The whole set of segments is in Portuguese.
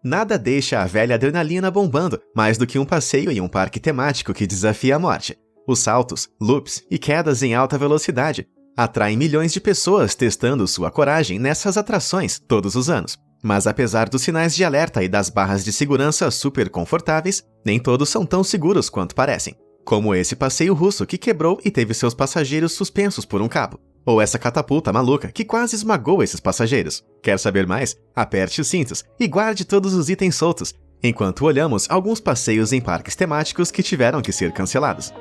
Nada deixa a velha adrenalina bombando mais do que um passeio em um parque temático que desafia a morte. Os saltos, loops e quedas em alta velocidade atraem milhões de pessoas testando sua coragem nessas atrações todos os anos. Mas apesar dos sinais de alerta e das barras de segurança super confortáveis, nem todos são tão seguros quanto parecem. Como esse passeio russo que quebrou e teve seus passageiros suspensos por um cabo. Ou essa catapulta maluca que quase esmagou esses passageiros. Quer saber mais? Aperte os cintos e guarde todos os itens soltos, enquanto olhamos alguns passeios em parques temáticos que tiveram que ser cancelados.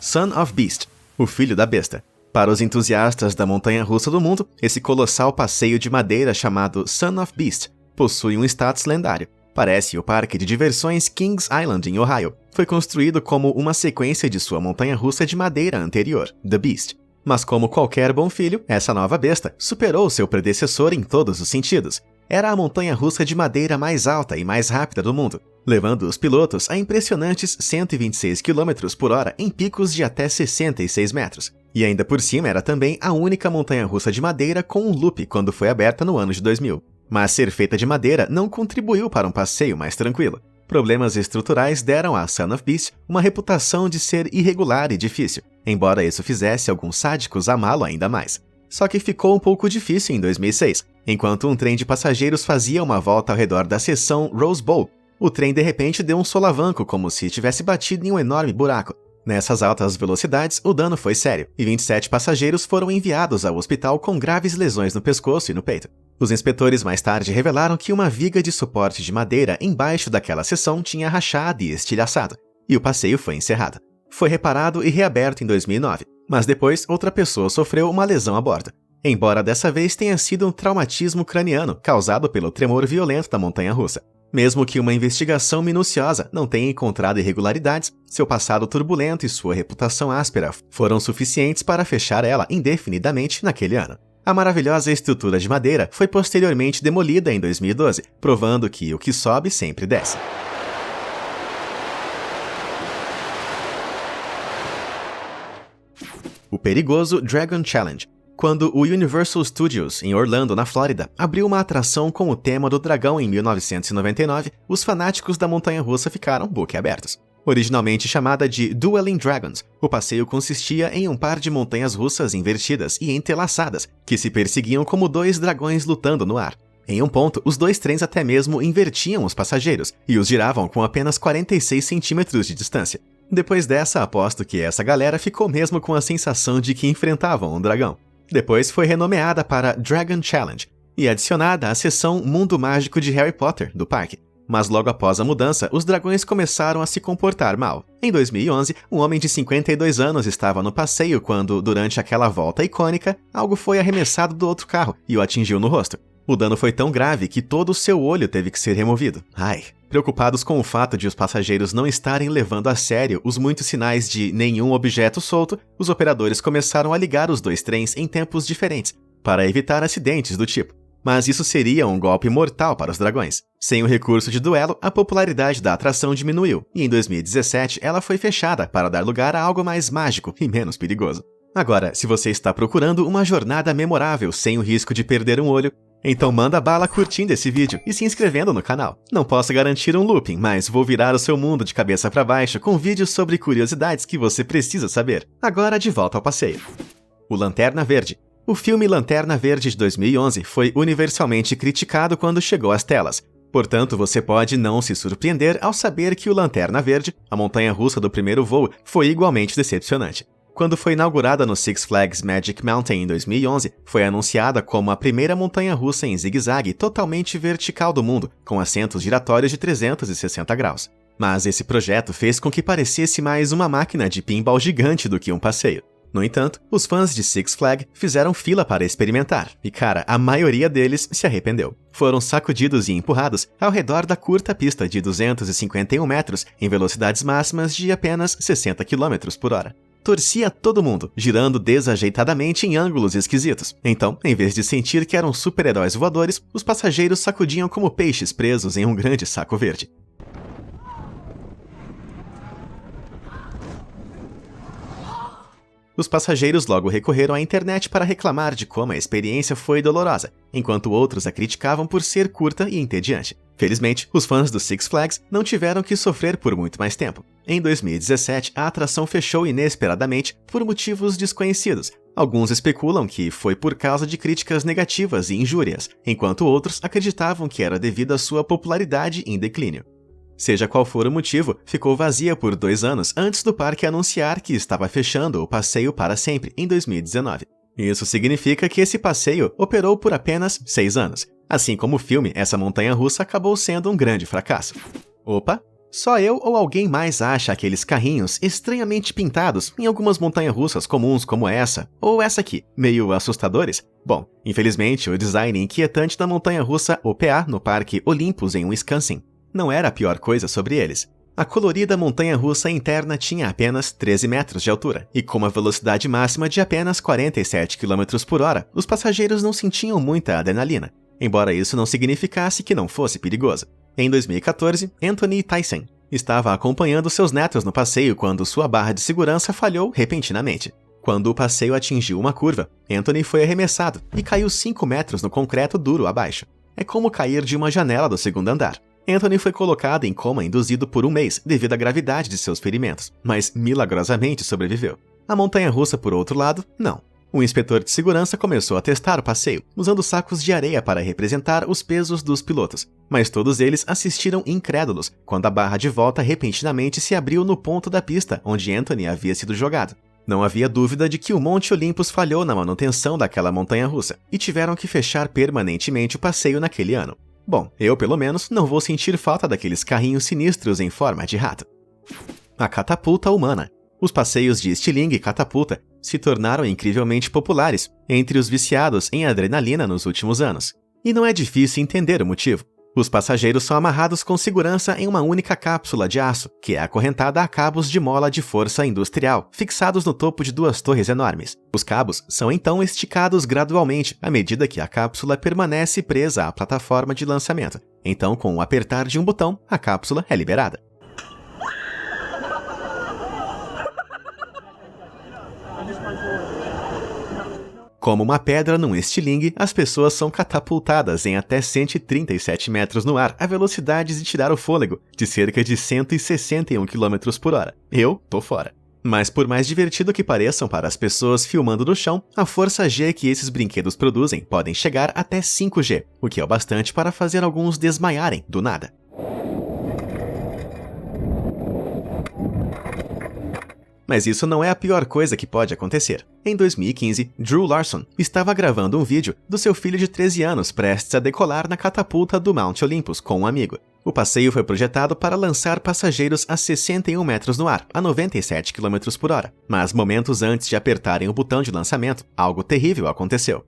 Son of Beast, o filho da besta. Para os entusiastas da montanha-russa do mundo, esse colossal passeio de madeira chamado Son of Beast possui um status lendário. Parece o parque de diversões Kings Island, em Ohio. Foi construído como uma sequência de sua montanha-russa de madeira anterior, The Beast. Mas como qualquer bom filho, essa nova besta superou seu predecessor em todos os sentidos. Era a montanha-russa de madeira mais alta e mais rápida do mundo, levando os pilotos a impressionantes 126 km por hora em picos de até 66 metros. E ainda por cima era também a única montanha-russa de madeira com um loop quando foi aberta no ano de 2000. Mas ser feita de madeira não contribuiu para um passeio mais tranquilo. Problemas estruturais deram à Son of Beast uma reputação de ser irregular e difícil, embora isso fizesse alguns sádicos amá-lo ainda mais. Só que ficou um pouco difícil em 2006, enquanto um trem de passageiros fazia uma volta ao redor da seção Rose Bowl. O trem de repente deu um solavanco como se tivesse batido em um enorme buraco. Nessas altas velocidades, o dano foi sério, e 27 passageiros foram enviados ao hospital com graves lesões no pescoço e no peito. Os inspetores mais tarde revelaram que uma viga de suporte de madeira embaixo daquela seção tinha rachado e estilhaçado, e o passeio foi encerrado. Foi reparado e reaberto em 2009, mas depois outra pessoa sofreu uma lesão a bordo. Embora dessa vez tenha sido um traumatismo craniano causado pelo tremor violento da montanha-russa. Mesmo que uma investigação minuciosa não tenha encontrado irregularidades, seu passado turbulento e sua reputação áspera foram suficientes para fechar ela indefinidamente naquele ano. A maravilhosa estrutura de madeira foi posteriormente demolida em 2012, provando que o que sobe sempre desce. O perigoso Dragon Challenge. Quando o Universal Studios, em Orlando, na Flórida, abriu uma atração com o tema do dragão em 1999, os fanáticos da montanha-russa ficaram boquiabertos. Originalmente chamada de Dueling Dragons, o passeio consistia em um par de montanhas russas invertidas e entrelaçadas, que se perseguiam como dois dragões lutando no ar. Em um ponto, os dois trens até mesmo invertiam os passageiros e os giravam com apenas 46 centímetros de distância. Depois dessa, aposto que essa galera ficou mesmo com a sensação de que enfrentavam um dragão. Depois foi renomeada para Dragon Challenge e adicionada à seção Mundo Mágico de Harry Potter do parque. Mas logo após a mudança, os dragões começaram a se comportar mal. Em 2011, um homem de 52 anos estava no passeio quando, durante aquela volta icônica, algo foi arremessado do outro carro e o atingiu no rosto. O dano foi tão grave que todo o seu olho teve que ser removido. Ai! Preocupados com o fato de os passageiros não estarem levando a sério os muitos sinais de nenhum objeto solto, os operadores começaram a ligar os dois trens em tempos diferentes, para evitar acidentes do tipo. Mas isso seria um golpe mortal para os dragões. Sem o recurso de duelo, a popularidade da atração diminuiu, e em 2017 ela foi fechada para dar lugar a algo mais mágico e menos perigoso. Agora, se você está procurando uma jornada memorável sem o risco de perder um olho, então manda bala curtindo esse vídeo e se inscrevendo no canal. Não posso garantir um looping, mas vou virar o seu mundo de cabeça para baixo com vídeos sobre curiosidades que você precisa saber. Agora de volta ao passeio. O Lanterna Verde. O filme Lanterna Verde de 2011 foi universalmente criticado quando chegou às telas. Portanto, você pode não se surpreender ao saber que o Lanterna Verde, a montanha-russa do primeiro voo, foi igualmente decepcionante. Quando foi inaugurada no Six Flags Magic Mountain em 2011, foi anunciada como a primeira montanha-russa em zigue-zague totalmente vertical do mundo, com assentos giratórios de 360 graus. Mas esse projeto fez com que parecesse mais uma máquina de pinball gigante do que um passeio. No entanto, os fãs de Six Flags fizeram fila para experimentar, e cara, a maioria deles se arrependeu. Foram sacudidos e empurrados ao redor da curta pista de 251 metros em velocidades máximas de apenas 60 km por hora. Torcia todo mundo, girando desajeitadamente em ângulos esquisitos. Então, em vez de sentir que eram super-heróis voadores, os passageiros sacudiam como peixes presos em um grande saco verde. Os passageiros logo recorreram à internet para reclamar de como a experiência foi dolorosa, enquanto outros a criticavam por ser curta e entediante. Felizmente, os fãs do Six Flags não tiveram que sofrer por muito mais tempo. Em 2017, a atração fechou inesperadamente por motivos desconhecidos. Alguns especulam que foi por causa de críticas negativas e injúrias, enquanto outros acreditavam que era devido à sua popularidade em declínio. Seja qual for o motivo, ficou vazia por 2 anos antes do parque anunciar que estava fechando o passeio para sempre em 2019. Isso significa que esse passeio operou por apenas 6 anos. Assim como o filme, essa montanha-russa acabou sendo um grande fracasso. Opa! Só eu ou alguém mais acha aqueles carrinhos estranhamente pintados em algumas montanhas-russas comuns como essa, ou essa aqui, meio assustadores? Bom, infelizmente o design inquietante da montanha-russa OPA no Parque Olympus em Wisconsin não era a pior coisa sobre eles. A colorida montanha-russa interna tinha apenas 13 metros de altura, e com uma velocidade máxima de apenas 47 km por hora, os passageiros não sentiam muita adrenalina, embora isso não significasse que não fosse perigoso. Em 2014, Anthony Tyson estava acompanhando seus netos no passeio quando sua barra de segurança falhou repentinamente. Quando o passeio atingiu uma curva, Anthony foi arremessado e caiu 5 metros no concreto duro abaixo. É como cair de uma janela do 2º andar. Anthony foi colocado em coma induzido por 1 mês devido à gravidade de seus ferimentos, mas milagrosamente sobreviveu. A montanha-russa, por outro lado, não. O inspetor de segurança começou a testar o passeio, usando sacos de areia para representar os pesos dos pilotos, mas todos eles assistiram incrédulos quando a barra de volta repentinamente se abriu no ponto da pista onde Anthony havia sido jogado. Não havia dúvida de que o Monte Olympus falhou na manutenção daquela montanha-russa e tiveram que fechar permanentemente o passeio naquele ano. Bom, eu pelo menos não vou sentir falta daqueles carrinhos sinistros em forma de rato. A catapulta humana. Os passeios de estilingue e catapulta se tornaram incrivelmente populares entre os viciados em adrenalina nos últimos anos. E não é difícil entender o motivo. Os passageiros são amarrados com segurança em uma única cápsula de aço, que é acorrentada a cabos de mola de força industrial, fixados no topo de 2 torres enormes. Os cabos são então esticados gradualmente à medida que a cápsula permanece presa à plataforma de lançamento. Então, com o apertar de um botão, a cápsula é liberada. Como uma pedra num estilingue, as pessoas são catapultadas em até 137 metros no ar a velocidades de tirar o fôlego, de cerca de 161 km por hora. Eu tô fora. Mas por mais divertido que pareçam para as pessoas filmando do chão, a força G que esses brinquedos produzem podem chegar até 5G, o que é o bastante para fazer alguns desmaiarem do nada. Mas isso não é a pior coisa que pode acontecer. Em 2015, Drew Larson estava gravando um vídeo do seu filho de 13 anos prestes a decolar na catapulta do Mount Olympus com um amigo. O passeio foi projetado para lançar passageiros a 61 metros no ar, a 97 km por hora. Mas momentos antes de apertarem o botão de lançamento, algo terrível aconteceu.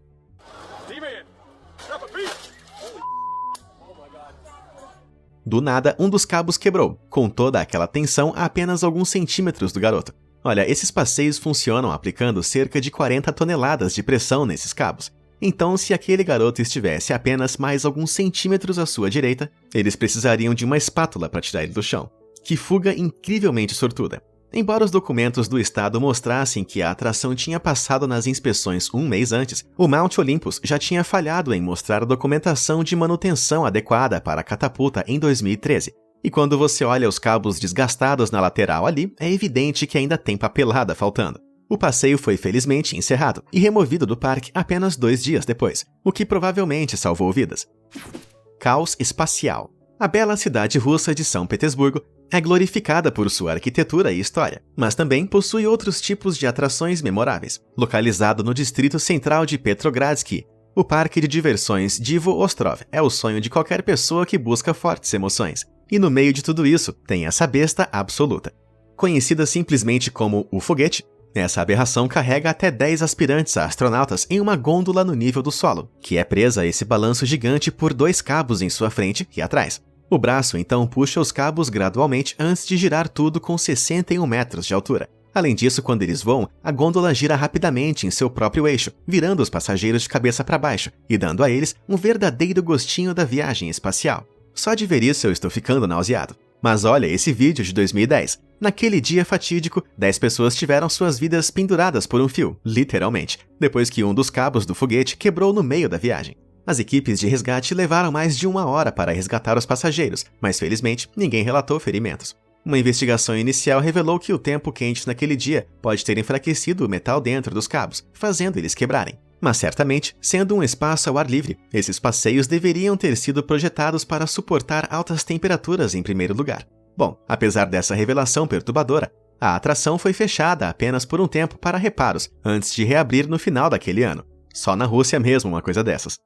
Do nada, um dos cabos quebrou, com toda aquela tensão a apenas alguns centímetros do garoto. Olha, esses passeios funcionam aplicando cerca de 40 toneladas de pressão nesses cabos. Então, se aquele garoto estivesse apenas mais alguns centímetros à sua direita, eles precisariam de uma espátula para tirar ele do chão. Que fuga incrivelmente sortuda. Embora os documentos do estado mostrassem que a atração tinha passado nas inspeções 1 mês antes, o Mount Olympus já tinha falhado em mostrar a documentação de manutenção adequada para a catapulta em 2013. E quando você olha os cabos desgastados na lateral ali, é evidente que ainda tem papelada faltando. O passeio foi felizmente encerrado e removido do parque apenas 2 dias depois, o que provavelmente salvou vidas. Caos espacial. A bela cidade russa de São Petersburgo é glorificada por sua arquitetura e história, mas também possui outros tipos de atrações memoráveis. Localizado no distrito central de Petrogradsky, o parque de diversões Divo Ostrov é o sonho de qualquer pessoa que busca fortes emoções. E no meio de tudo isso, tem essa besta absoluta. Conhecida simplesmente como o foguete, essa aberração carrega até 10 aspirantes a astronautas em uma gôndola no nível do solo, que é presa a esse balanço gigante por 2 cabos em sua frente e atrás. O braço então puxa os cabos gradualmente antes de girar tudo com 61 metros de altura. Além disso, quando eles voam, a gôndola gira rapidamente em seu próprio eixo, virando os passageiros de cabeça para baixo e dando a eles um verdadeiro gostinho da viagem espacial. Só de ver isso eu estou ficando nauseado. Mas olha esse vídeo de 2010. Naquele dia fatídico, 10 pessoas tiveram suas vidas penduradas por um fio, literalmente, depois que um dos cabos do foguete quebrou no meio da viagem. As equipes de resgate levaram mais de 1 hora para resgatar os passageiros, mas felizmente ninguém relatou ferimentos. Uma investigação inicial revelou que o tempo quente naquele dia pode ter enfraquecido o metal dentro dos cabos, fazendo eles quebrarem. Mas certamente, sendo um espaço ao ar livre, esses passeios deveriam ter sido projetados para suportar altas temperaturas em primeiro lugar. Bom, apesar dessa revelação perturbadora, a atração foi fechada apenas por um tempo para reparos, antes de reabrir no final daquele ano. Só na Rússia mesmo uma coisa dessas.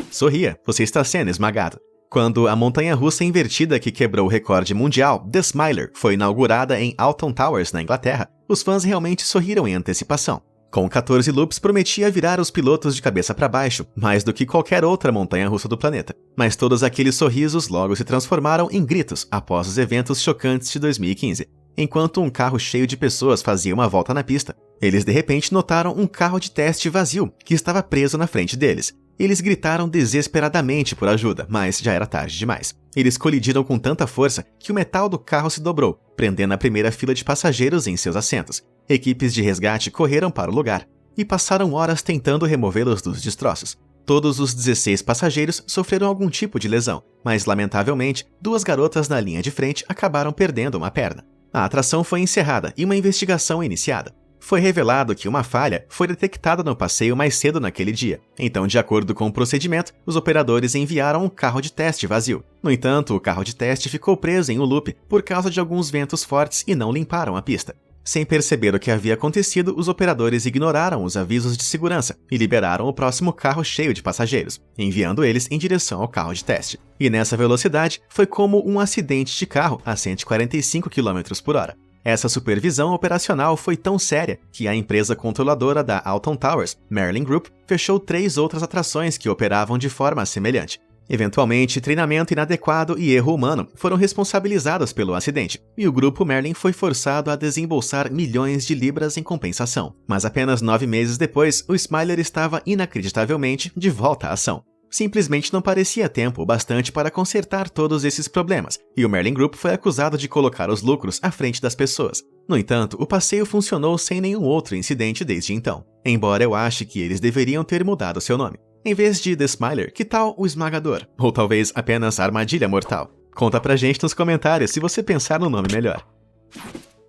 Sorria, você está sendo esmagado. Quando a montanha-russa invertida que quebrou o recorde mundial, The Smiler, foi inaugurada em Alton Towers, na Inglaterra, os fãs realmente sorriram em antecipação. Com 14 loops, prometia virar os pilotos de cabeça para baixo, mais do que qualquer outra montanha-russa do planeta. Mas todos aqueles sorrisos logo se transformaram em gritos após os eventos chocantes de 2015. Enquanto um carro cheio de pessoas fazia uma volta na pista, eles de repente notaram um carro de teste vazio que estava preso na frente deles. Eles gritaram desesperadamente por ajuda, mas já era tarde demais. Eles colidiram com tanta força que o metal do carro se dobrou, prendendo a primeira fila de passageiros em seus assentos. Equipes de resgate correram para o lugar e passaram horas tentando removê-los dos destroços. Todos os 16 passageiros sofreram algum tipo de lesão, mas lamentavelmente, 2 garotas na linha de frente acabaram perdendo uma perna. A atração foi encerrada e uma investigação iniciada. Foi revelado que uma falha foi detectada no passeio mais cedo naquele dia. Então, de acordo com o procedimento, os operadores enviaram um carro de teste vazio. No entanto, o carro de teste ficou preso em um loop por causa de alguns ventos fortes e não limparam a pista. Sem perceber o que havia acontecido, os operadores ignoraram os avisos de segurança e liberaram o próximo carro cheio de passageiros, enviando eles em direção ao carro de teste. E nessa velocidade, foi como um acidente de carro a 145 km/h. Essa supervisão operacional foi tão séria que a empresa controladora da Alton Towers, Merlin Group, fechou 3 outras atrações que operavam de forma semelhante. Eventualmente, treinamento inadequado e erro humano foram responsabilizados pelo acidente, e o grupo Merlin foi forçado a desembolsar milhões de libras em compensação. Mas apenas 9 meses depois, o Smiler estava inacreditavelmente de volta à ação. Simplesmente não parecia tempo bastante para consertar todos esses problemas, e o Merlin Group foi acusado de colocar os lucros à frente das pessoas. No entanto, o passeio funcionou sem nenhum outro incidente desde então, embora eu ache que eles deveriam ter mudado seu nome. Em vez de The Smiler, que tal o Esmagador? Ou talvez apenas Armadilha Mortal? Conta pra gente nos comentários se você pensar no nome melhor.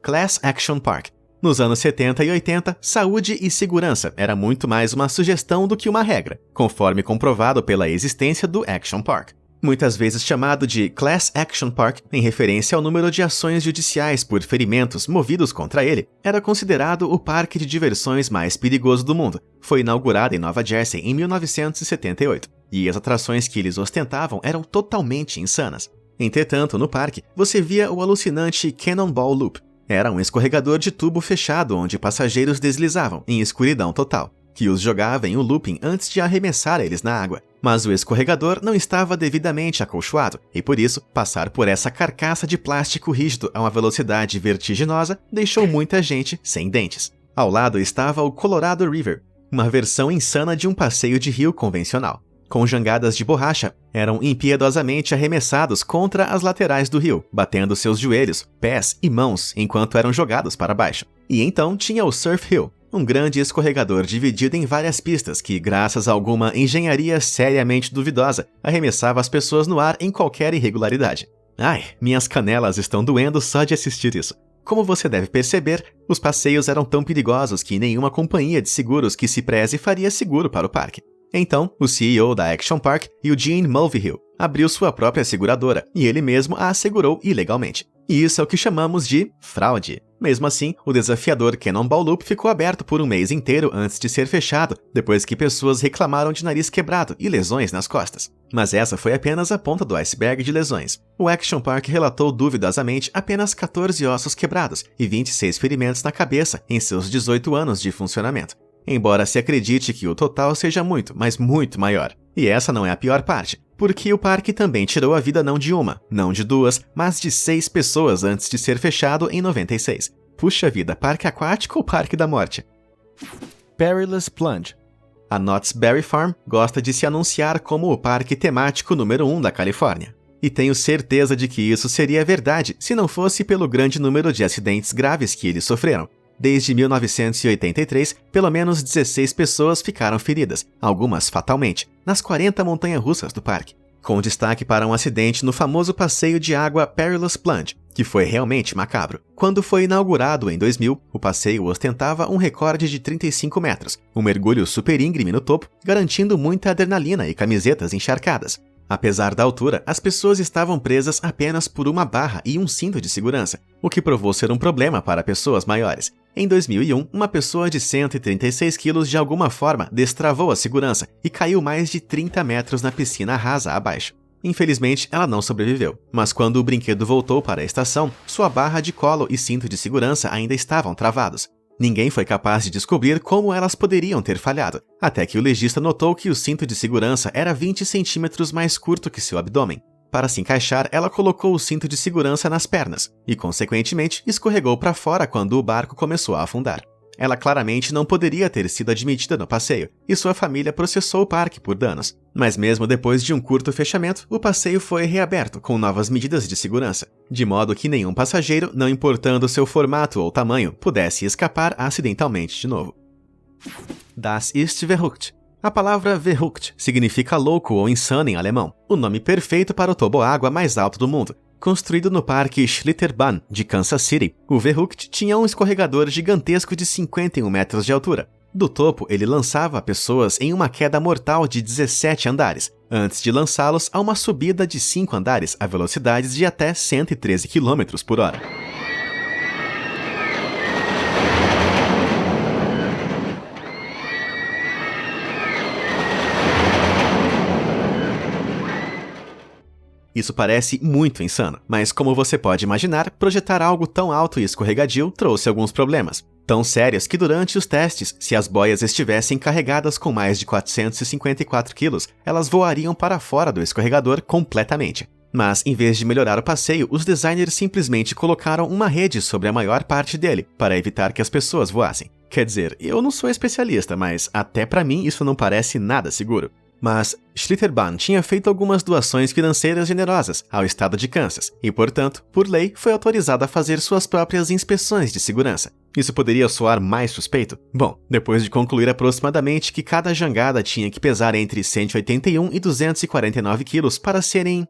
Class Action Park. Nos anos 70 e 80, saúde e segurança era muito mais uma sugestão do que uma regra, conforme comprovado pela existência do Action Park. Muitas vezes chamado de Class Action Park, em referência ao número de ações judiciais por ferimentos movidos contra ele, era considerado o parque de diversões mais perigoso do mundo. Foi inaugurado em Nova Jersey em 1978, e as atrações que eles ostentavam eram totalmente insanas. Entretanto, no parque, você via o alucinante Cannonball Loop. Era um escorregador de tubo fechado onde passageiros deslizavam, em escuridão total, que os jogava em um looping antes de arremessar eles na água. Mas o escorregador não estava devidamente acolchoado, e por isso, passar por essa carcaça de plástico rígido a uma velocidade vertiginosa deixou muita gente sem dentes. Ao lado estava o Colorado River, uma versão insana de um passeio de rio convencional. Com jangadas de borracha, eram impiedosamente arremessados contra as laterais do rio, batendo seus joelhos, pés e mãos enquanto eram jogados para baixo. E então tinha o Surf Hill, um grande escorregador dividido em várias pistas que, graças a alguma engenharia seriamente duvidosa, arremessava as pessoas no ar em qualquer irregularidade. Ai, minhas canelas estão doendo só de assistir isso. Como você deve perceber, os passeios eram tão perigosos que nenhuma companhia de seguros que se preze faria seguro para o parque. Então, o CEO da Action Park, Eugene Mulvihill, abriu sua própria seguradora e ele mesmo a assegurou ilegalmente. E isso é o que chamamos de fraude. Mesmo assim, o desafiador Cannonball Loop ficou aberto por um mês inteiro antes de ser fechado, depois que pessoas reclamaram de nariz quebrado e lesões nas costas. Mas essa foi apenas a ponta do iceberg de lesões. O Action Park relatou duvidosamente apenas 14 ossos quebrados e 26 ferimentos na cabeça em seus 18 anos de funcionamento. Embora se acredite que o total seja muito, mas muito maior. E essa não é a pior parte, porque o parque também tirou a vida não de uma, não de duas, mas de 6 pessoas antes de ser fechado em 96. Puxa vida, parque aquático ou parque da morte? Perilous Plunge. A Knott's Berry Farm gosta de se anunciar como o parque temático número 1 da Califórnia. E tenho certeza de que isso seria verdade se não fosse pelo grande número de acidentes graves que eles sofreram. Desde 1983, pelo menos 16 pessoas ficaram feridas, algumas fatalmente, nas 40 montanhas-russas do parque, com destaque para um acidente no famoso passeio de água Perilous Plunge, que foi realmente macabro. Quando foi inaugurado em 2000, o passeio ostentava um recorde de 35 metros, um mergulho super íngreme no topo, garantindo muita adrenalina e camisetas encharcadas. Apesar da altura, as pessoas estavam presas apenas por uma barra e um cinto de segurança, o que provou ser um problema para pessoas maiores. Em 2001, uma pessoa de 136 quilos de alguma forma destravou a segurança e caiu mais de 30 metros na piscina rasa abaixo. Infelizmente, ela não sobreviveu, mas quando o brinquedo voltou para a estação, sua barra de colo e cinto de segurança ainda estavam travados. Ninguém foi capaz de descobrir como elas poderiam ter falhado, até que o legista notou que o cinto de segurança era 20 centímetros mais curto que seu abdômen. Para se encaixar, ela colocou o cinto de segurança nas pernas e, consequentemente, escorregou para fora quando o barco começou a afundar. Ela claramente não poderia ter sido admitida no passeio, e sua família processou o parque por danos. Mas mesmo depois de um curto fechamento, o passeio foi reaberto com novas medidas de segurança, de modo que nenhum passageiro, não importando seu formato ou tamanho, pudesse escapar acidentalmente de novo. Das ist verrückt. A palavra verrückt significa louco ou insano em alemão, o nome perfeito para o toboágua mais alto do mundo. Construído no Parque Schlitterbahn de Kansas City, o Verrückt tinha um escorregador gigantesco de 51 metros de altura. Do topo, ele lançava pessoas em uma queda mortal de 17 andares, antes de lançá-los a uma subida de 5 andares a velocidades de até 113 km por hora. Isso parece muito insano, mas como você pode imaginar, projetar algo tão alto e escorregadio trouxe alguns problemas. Tão sérios que durante os testes, se as boias estivessem carregadas com mais de 454 quilos, elas voariam para fora do escorregador completamente. Mas, em vez de melhorar o passeio, os designers simplesmente colocaram uma rede sobre a maior parte dele, para evitar que as pessoas voassem. Quer dizer, eu não sou especialista, mas até pra mim isso não parece nada seguro. Mas Schlitterbahn tinha feito algumas doações financeiras generosas ao estado de Kansas e, portanto, por lei, foi autorizado a fazer suas próprias inspeções de segurança. Isso poderia soar mais suspeito? Bom, depois de concluir aproximadamente que cada jangada tinha que pesar entre 181 e 249 quilos para serem,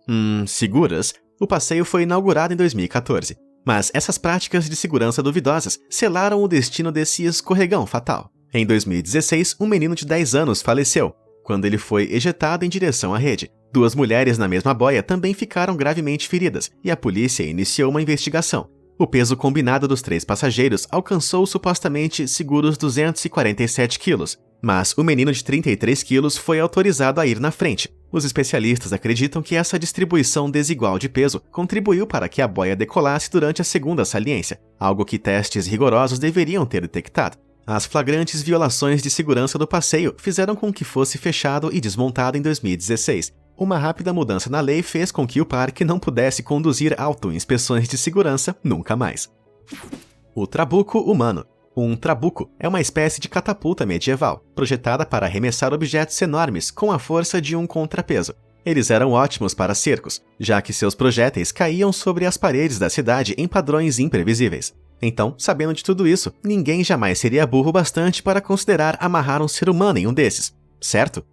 seguras, o passeio foi inaugurado em 2014. Mas essas práticas de segurança duvidosas selaram o destino desse escorregão fatal. Em 2016, um menino de 10 anos faleceu quando ele foi ejetado em direção à rede. 2 mulheres na mesma boia também ficaram gravemente feridas, e a polícia iniciou uma investigação. O peso combinado dos 3 passageiros alcançou supostamente seguros 247 quilos, mas o menino de 33 quilos foi autorizado a ir na frente. Os especialistas acreditam que essa distribuição desigual de peso contribuiu para que a boia decolasse durante a segunda saliência, algo que testes rigorosos deveriam ter detectado. As flagrantes violações de segurança do passeio fizeram com que fosse fechado e desmontado em 2016. Uma rápida mudança na lei fez com que o parque não pudesse conduzir auto-inspeções de segurança nunca mais. O trabuco humano. Um trabuco é uma espécie de catapulta medieval, projetada para arremessar objetos enormes com a força de um contrapeso. Eles eram ótimos para cercos, já que seus projéteis caíam sobre as paredes da cidade em padrões imprevisíveis. Então, sabendo de tudo isso, ninguém jamais seria burro bastante para considerar amarrar um ser humano em um desses, certo?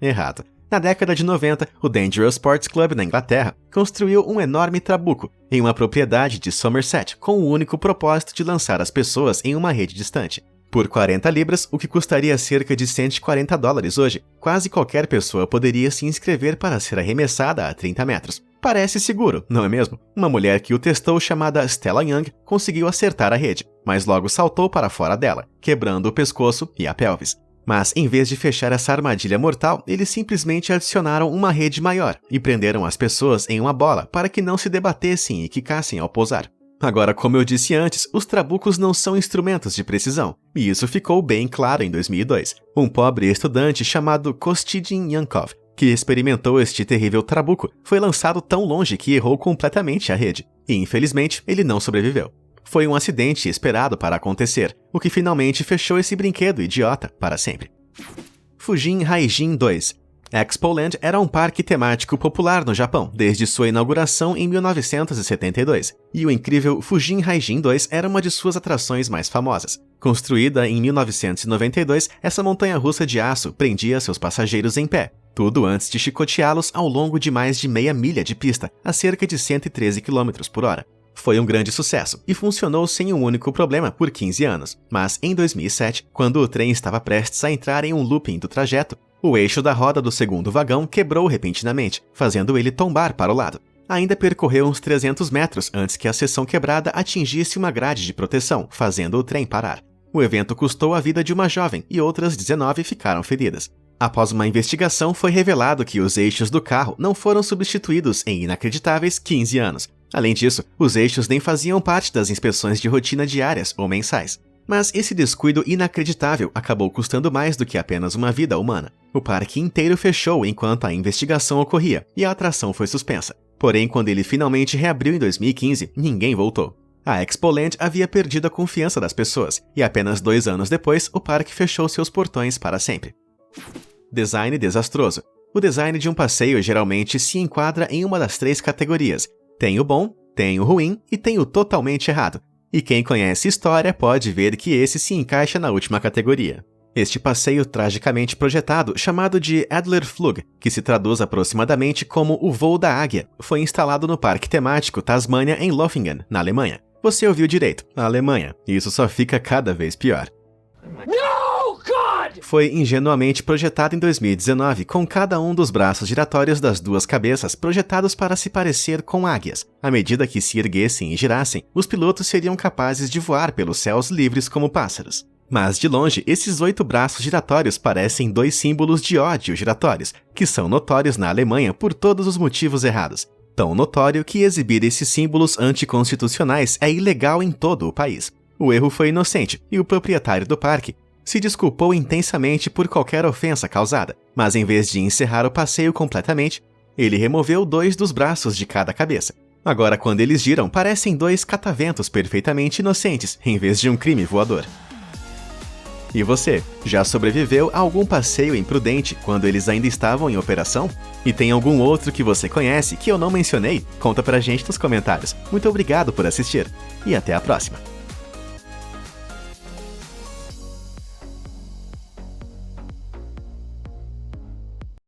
Errado. Na década de 90, o Dangerous Sports Club na Inglaterra construiu um enorme trabuco em uma propriedade de Somerset com o único propósito de lançar as pessoas em uma rede distante. Por 40 libras, o que custaria cerca de $140 hoje, quase qualquer pessoa poderia se inscrever para ser arremessada a 30 metros. Parece seguro, não é mesmo? Uma mulher que o testou, chamada Stella Young, conseguiu acertar a rede, mas logo saltou para fora dela, quebrando o pescoço e a pelvis. Mas, em vez de fechar essa armadilha mortal, eles simplesmente adicionaram uma rede maior e prenderam as pessoas em uma bola para que não se debatessem e quicassem ao pousar. Agora, como eu disse antes, os trabucos não são instrumentos de precisão, e isso ficou bem claro em 2002. Um pobre estudante chamado Kostidin Yankov, que experimentou este terrível trabuco, foi lançado tão longe que errou completamente a rede, e infelizmente ele não sobreviveu. Foi um acidente esperado para acontecer, o que finalmente fechou esse brinquedo idiota para sempre. Fujin Haijin 2. Expoland era um parque temático popular no Japão desde sua inauguração em 1972, e o incrível Fujin Haijin 2 era uma de suas atrações mais famosas. Construída em 1992, essa montanha-russa de aço prendia seus passageiros em pé, tudo antes de chicoteá-los ao longo de mais de meia milha de pista, a cerca de 113 km por hora. Foi um grande sucesso e funcionou sem um único problema por 15 anos, mas em 2007, quando o trem estava prestes a entrar em um looping do trajeto, o eixo da roda do segundo vagão quebrou repentinamente, fazendo ele tombar para o lado. Ainda percorreu uns 300 metros antes que a seção quebrada atingisse uma grade de proteção, fazendo o trem parar. O evento custou a vida de uma jovem e outras 19 ficaram feridas. Após uma investigação, foi revelado que os eixos do carro não foram substituídos em inacreditáveis 15 anos. Além disso, os eixos nem faziam parte das inspeções de rotina diárias ou mensais. Mas esse descuido inacreditável acabou custando mais do que apenas uma vida humana. O parque inteiro fechou enquanto a investigação ocorria e a atração foi suspensa. Porém, quando ele finalmente reabriu em 2015, ninguém voltou. A Expoland havia perdido a confiança das pessoas e apenas 2 anos depois, o parque fechou seus portões para sempre. Design desastroso. O design de um passeio geralmente se enquadra em uma das 3 categorias. Tem o bom, tem o ruim e tem o totalmente errado. E quem conhece história pode ver que esse se encaixa na última categoria. Este passeio tragicamente projetado, chamado de Adlerflug, que se traduz aproximadamente como o voo da águia, foi instalado no parque temático Tasmania em Lofingen, na Alemanha. Você ouviu direito, a Alemanha, e isso só fica cada vez pior. No, God! Foi ingenuamente projetado em 2019, com cada um dos braços giratórios das 2 cabeças projetados para se parecer com águias. À medida que se erguessem e girassem, os pilotos seriam capazes de voar pelos céus livres como pássaros. Mas, de longe, esses 8 braços giratórios parecem 2 símbolos de ódio giratórios, que são notórios na Alemanha por todos os motivos errados. Tão notório que exibir esses símbolos anticonstitucionais é ilegal em todo o país. O erro foi inocente e o proprietário do parque se desculpou intensamente por qualquer ofensa causada, mas em vez de encerrar o passeio completamente, ele removeu 2 dos braços de cada cabeça. Agora, quando eles giram, parecem 2 cataventos perfeitamente inocentes, em vez de um crime voador. E você, já sobreviveu a algum passeio imprudente quando eles ainda estavam em operação? E tem algum outro que você conhece que eu não mencionei? Conta pra gente nos comentários. Muito obrigado por assistir e até a próxima!